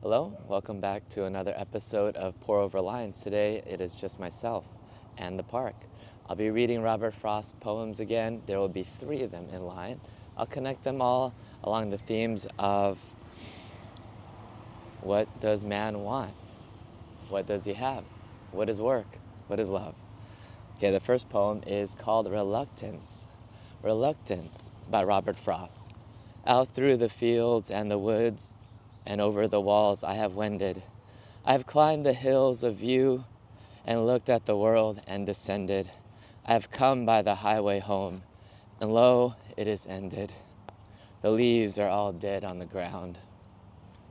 Hello, welcome back to another episode of Pour Over Lines. Today it is just myself and the park. I'll be reading Robert Frost's poems again. There will be 3 of them in line. I'll connect them all along the themes of what does man want? What does he have? What is work? What is love? Okay, the first poem is called Reluctance. Reluctance by Robert Frost. Out through the fields and the woods, and over the walls I have wended. I have climbed the hills of view and looked at the world and descended. I have come by the highway home, and lo, it is ended. The leaves are all dead on the ground,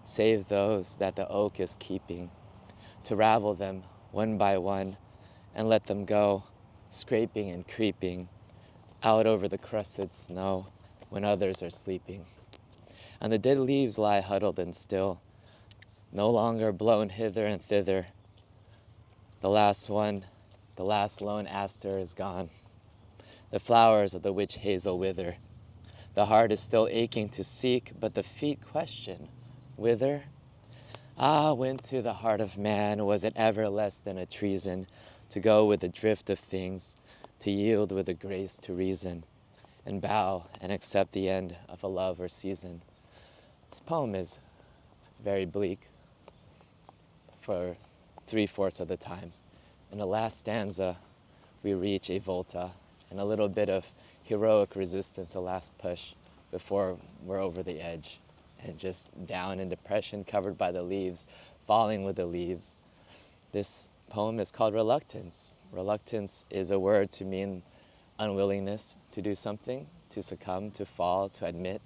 save those that the oak is keeping, to ravel them one by one and let them go, scraping and creeping out over the crusted snow when others are sleeping. And the dead leaves lie huddled and still, no longer blown hither and thither. The last lone aster is gone. The flowers of the witch hazel wither. The heart is still aching to seek, but the feet question, whither? Ah, when to the heart of man was it ever less than a treason to go with the drift of things, to yield with a grace to reason, and bow and accept the end of a love or season. This poem is very bleak for 3/4 of the time. In the last stanza, we reach a volta and a little bit of heroic resistance, a last push before we're over the edge and just down in depression, covered by the leaves, falling with the leaves. This poem is called Reluctance. Reluctance is a word to mean unwillingness to do something, to succumb, to fall, to admit.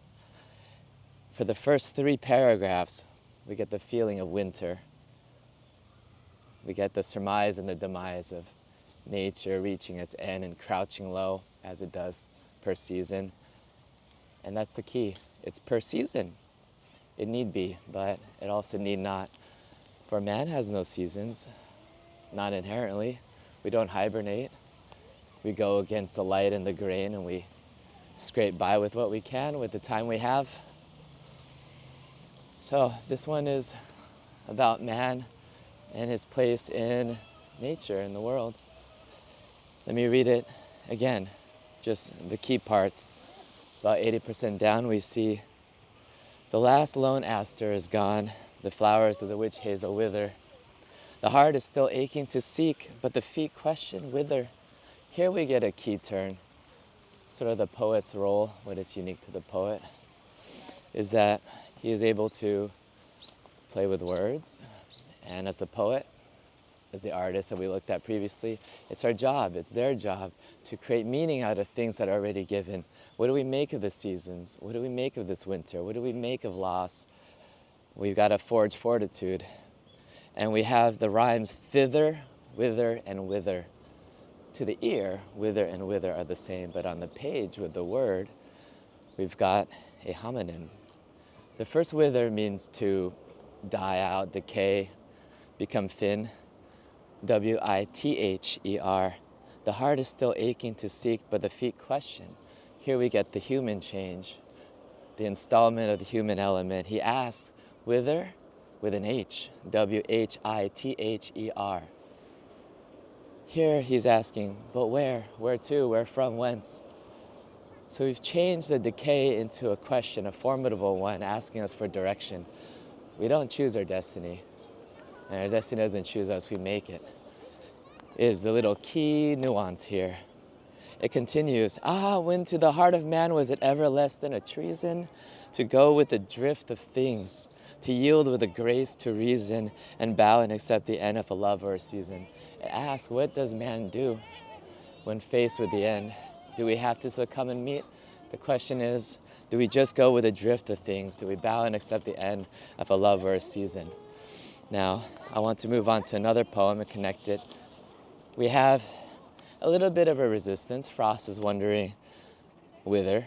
For the first 3 paragraphs, we get the feeling of winter. We get the surmise and the demise of nature reaching its end and crouching low, as it does per season. And that's the key. It's per season. It need be, but it also need not. For man has no seasons, not inherently. We don't hibernate. We go against the light and the grain, and we scrape by with what we can, with the time we have. So this one is about man and his place in nature, in the world. Let me read it again, just the key parts. About 80% down, we see the last lone aster is gone, the flowers of the witch hazel wither. The heart is still aching to seek, but the feet question whither. Here we get a key turn. Sort of the poet's role, what is unique to the poet, is that he is able to play with words. And as the poet, as the artist that we looked at previously, it's our job, it's their job to create meaning out of things that are already given. What do we make of the seasons? What do we make of this winter? What do we make of loss? We've got to forge fortitude. And we have the rhymes thither, whither, and wither. To the ear, whither and wither are the same, but on the page with the word, we've got a homonym. The first wither means to die out, decay, become thin. W-I-T-H-E-R. The heart is still aching to seek, but the feet question. Here we get the human change, the installment of the human element. He asks, whither? With an H. W-H-I-T-H-E-R. Here he's asking, but where? Where to? Where from? Whence? So we've changed the decay into a question, a formidable one, asking us for direction. We don't choose our destiny, and our destiny doesn't choose us, we make it. Is the little key nuance here. It continues, ah, when to the heart of man was it ever less than a treason to go with the drift of things, to yield with a grace to reason, and bow and accept the end of a love or a season. It asks, what does man do when faced with the end? Do we have to succumb and meet? The question is, do we just go with the drift of things? Do we bow and accept the end of a love or a season? Now, I want to move on to another poem and connect it. We have a little bit of a resistance. Frost is wondering, whither?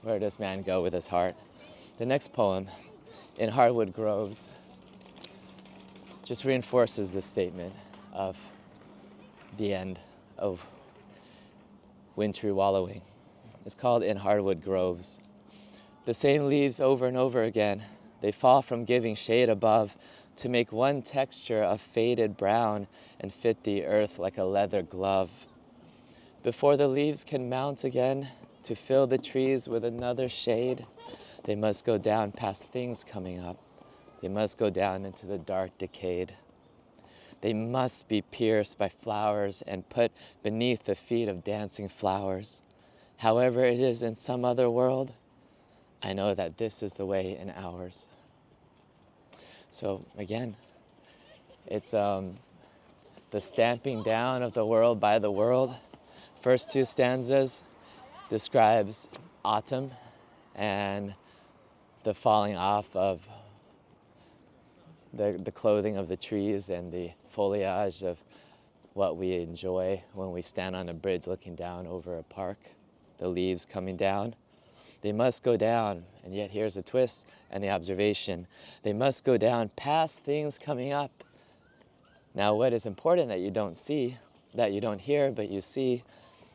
Where does man go with his heart? The next poem, in Hardwood Groves, just reinforces the statement of the end of wintry wallowing. It's called In Hardwood Groves. The same leaves over and over again, They fall from giving shade above to make one texture of faded brown and fit the earth like a leather glove. Before the leaves can mount again to fill the trees with another shade, they must go down past things coming up. They must go down into the dark decayed. They must be pierced by flowers and put beneath the feet of dancing flowers. However it is in some other world, I know that this is the way in ours. So again, it's the stamping down of the world by the world. First two stanzas describes autumn and the falling off of the clothing of the trees and the foliage of what we enjoy when we stand on a bridge looking down over a park, the leaves coming down. They must go down, and yet here's a twist and the observation. They must go down past things coming up. Now what is important that you don't see, that you don't hear, but you see,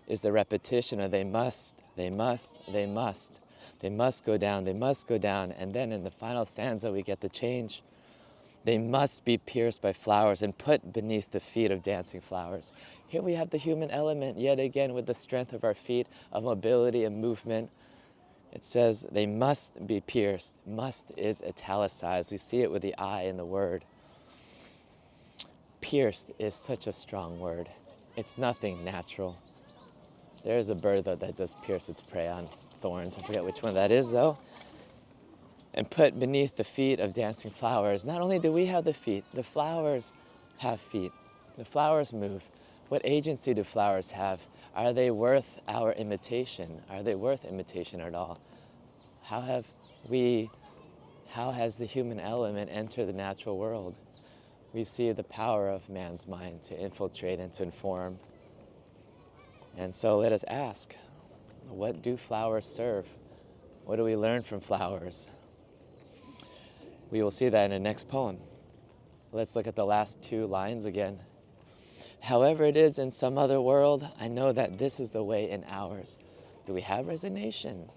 is the repetition of they must, they must, they must. They must go down, they must go down. And then in the final stanza we get the change. They must be pierced by flowers and put beneath the feet of dancing flowers. Here we have the human element yet again with the strength of our feet, of mobility and movement. It says they must be pierced. Must is italicized. We see it with the I in the word. Pierced is such a strong word. It's nothing natural. There is a bird though that does pierce its prey on thorns. I forget which one that is though. And put beneath the feet of dancing flowers. Not only do we have the feet, the flowers have feet. The flowers move. What agency do flowers have? Are they worth our imitation? Are they worth imitation at all? How has the human element entered the natural world? We see the power of man's mind to infiltrate and to inform. And so let us ask, what do flowers serve? What do we learn from flowers? We will see that in the next poem. Let's look at the last two lines again. However it is in some other world, I know that this is the way in ours. Do we have resignation?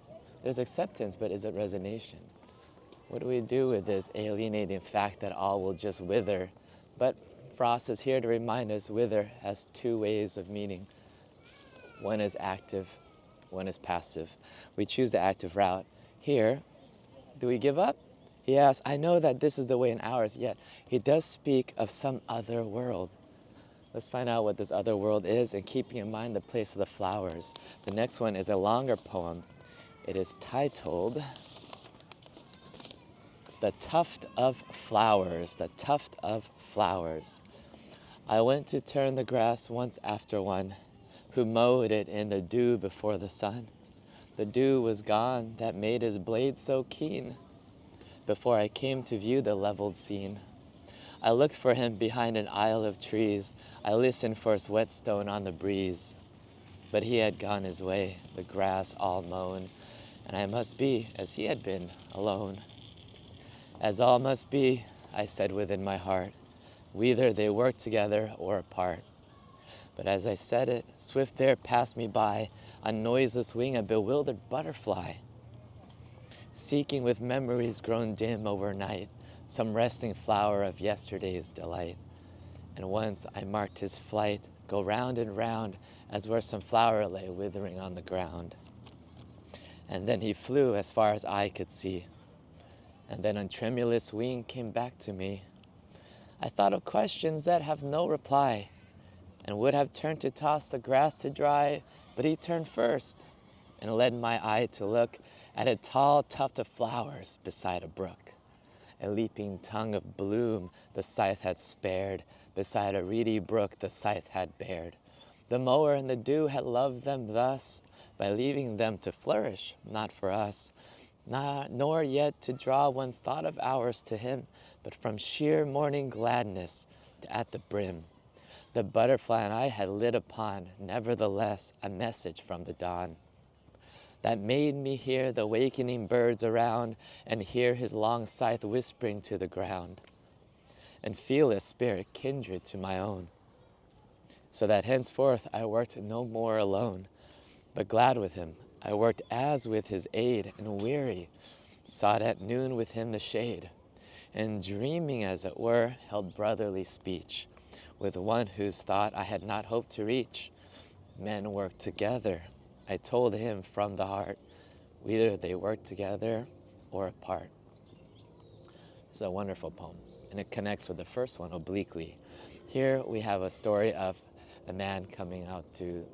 There's acceptance, but is it resignation? What do we do with this alienating fact that all will just wither? But Frost is here to remind us wither has two ways of meaning. One is active, one is passive. We choose the active route. Here, do we give up? He asks, I know that this is the way in ours, yet he does speak of some other world. Let's find out what this other world is and keeping in mind the place of the flowers. The next one is a longer poem. It is titled The Tuft of Flowers, The Tuft of Flowers. I went to turn the grass once after one who mowed it in the dew before the sun. The dew was gone that made his blade so keen. Before I came to view the leveled scene, I looked for him behind an aisle of trees. I listened for his whetstone on the breeze. But he had gone his way, the grass all mown, and I must be, as he had been, alone. As all must be, I said within my heart, whether they work together or apart. But as I said it, swift there passed me by, on noiseless wing a bewildered butterfly, seeking with memories grown dim overnight, some resting flower of yesterday's delight. And once I marked his flight go round and round, as where some flower lay withering on the ground. And then he flew as far as eye could see, and then on tremulous wing came back to me. I thought of questions that have no reply, and would have turned to toss the grass to dry, but he turned first, and led my eye to look at a tall tuft of flowers beside a brook. A leaping tongue of bloom the scythe had spared, beside a reedy brook the scythe had bared. The mower and the dew had loved them thus, by leaving them to flourish, not for us, nor yet to draw one thought of ours to him, but from sheer morning gladness at the brim. The butterfly and I had lit upon, nevertheless, a message from the dawn, that made me hear the wakening birds around, and hear his long scythe whispering to the ground, and feel a spirit kindred to my own. So that henceforth I worked no more alone, but glad with him I worked as with his aid, and weary sought at noon with him the shade, and dreaming as it were, held brotherly speech with one whose thought I had not hoped to reach. Men work together, I told him from the heart, whether they work together or apart. It's a wonderful poem, and it connects with the first one obliquely. Here we have a story of a man coming out to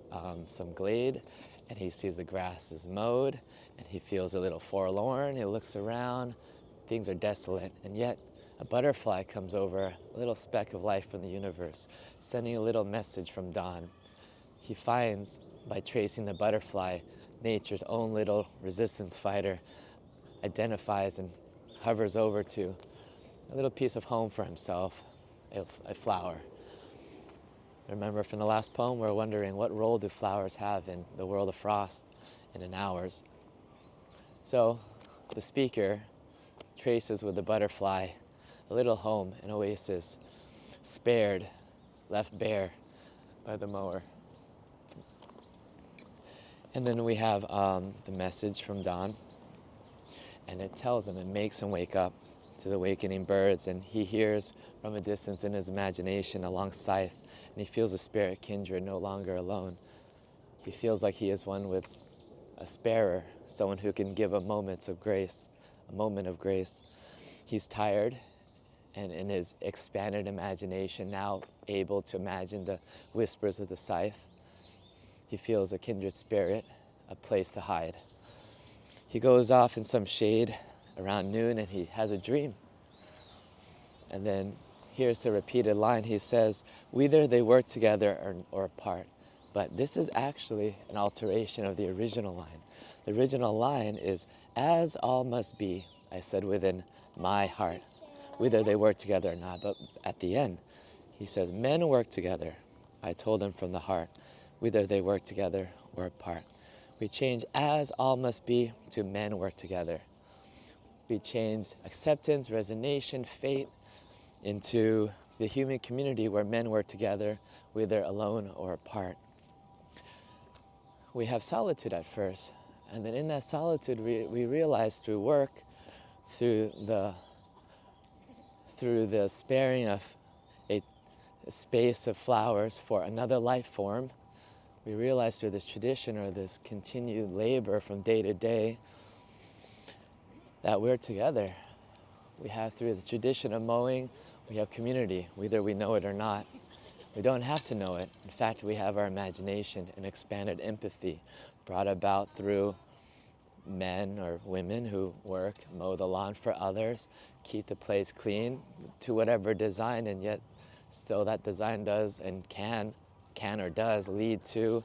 some glade, and he sees the grass is mowed, and he feels a little forlorn. He looks around, things are desolate, and yet a butterfly comes over, a little speck of life from the universe, sending a little message from dawn. He finds, by tracing the butterfly, nature's own little resistance fighter, identifies and hovers over to a little piece of home for himself, a flower. Remember from the last poem, we're wondering what role do flowers have in the world of frost and in ours. So the speaker traces with the butterfly a little home, an oasis, spared, left bare by the mower. And then we have the message from dawn, and it tells him, it makes him wake up to the awakening birds, and he hears from a distance in his imagination a long scythe, and he feels a spirit kindred, no longer alone. He feels like he is one with a sparer, someone who can give a moment of grace. He's tired, and in his expanded imagination, now able to imagine the whispers of the scythe, he feels a kindred spirit, a place to hide. He goes off in some shade around noon, and he has a dream. And then here's the repeated line. He says, whether they work together or apart. But this is actually an alteration of the original line. The original line is, as all must be, I said within my heart, whether they work together or not. But at the end, he says, men work together, I told them from the heart, whether they work together or apart. We change as all must be to men work together. We change acceptance, resignation, fate into the human community where men work together, whether alone or apart. We have solitude at first, and then in that solitude we realize through work, through the sparing of a space of flowers for another life form, we realize through this tradition or this continued labor from day to day that we're together. We have, through the tradition of mowing, we have community, whether we know it or not. We don't have to know it. In fact, we have our imagination and expanded empathy brought about through men or women who work, mow the lawn for others, keep the place clean to whatever design, and yet still that design does and can or does lead to,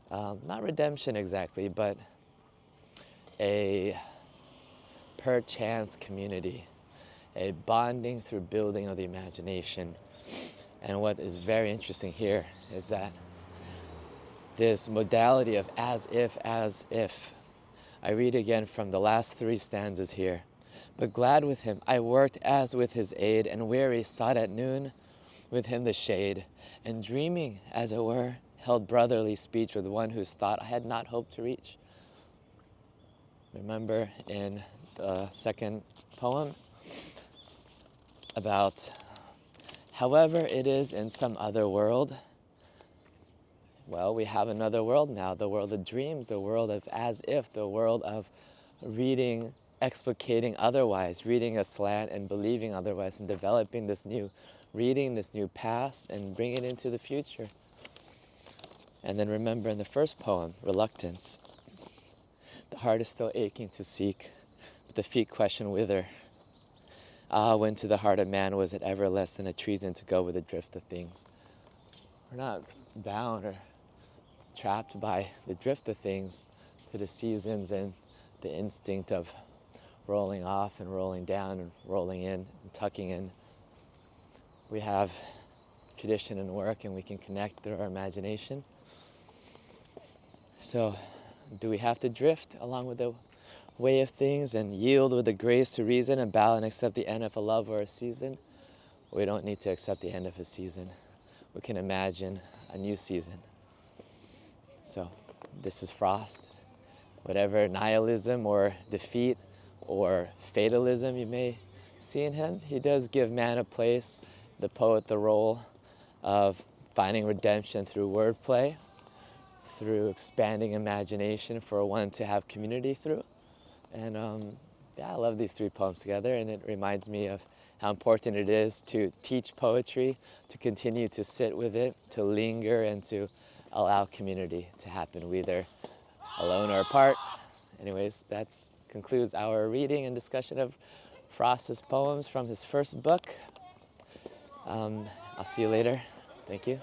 not redemption exactly, but a perchance community, a bonding through building of the imagination. And what is very interesting here is that this modality of as if, I read again from the last three stanzas here. But glad with him, I worked as with his aid, and weary sought at noon with him the shade, and dreaming, as it were, held brotherly speech with one whose thought I had not hoped to reach. Remember in the second poem about however it is in some other world. Well, we have another world now, the world of dreams, the world of as if, the world of reading, explicating otherwise, reading aslant and believing otherwise, and developing this new reading, this new past, and bring it into the future. And then remember in the first poem, Reluctance, the heart is still aching to seek, but the feet question whither. Ah, when to the heart of man was it ever less than a treason to go with the drift of things. We're not bound or trapped by the drift of things, to the seasons and the instinct of rolling off and rolling down and rolling in and tucking in. We have tradition and work, and we can connect through our imagination. So, do we have to drift along with the way of things and yield with the grace to reason and bow and accept the end of a love or a season? We don't need to accept the end of a season. We can imagine a new season. So, this is Frost. Whatever nihilism or defeat or fatalism you may see in him. He does give man a place, the poet the role of finding redemption through wordplay, through expanding imagination for one to have community through. And yeah, I love these three poems together, and it reminds me of how important it is to teach poetry, to continue to sit with it, to linger, and to allow community to happen, whether alone or apart. Anyways, that concludes our reading and discussion of Frost's poems from his first book. I'll see you later. Thank you.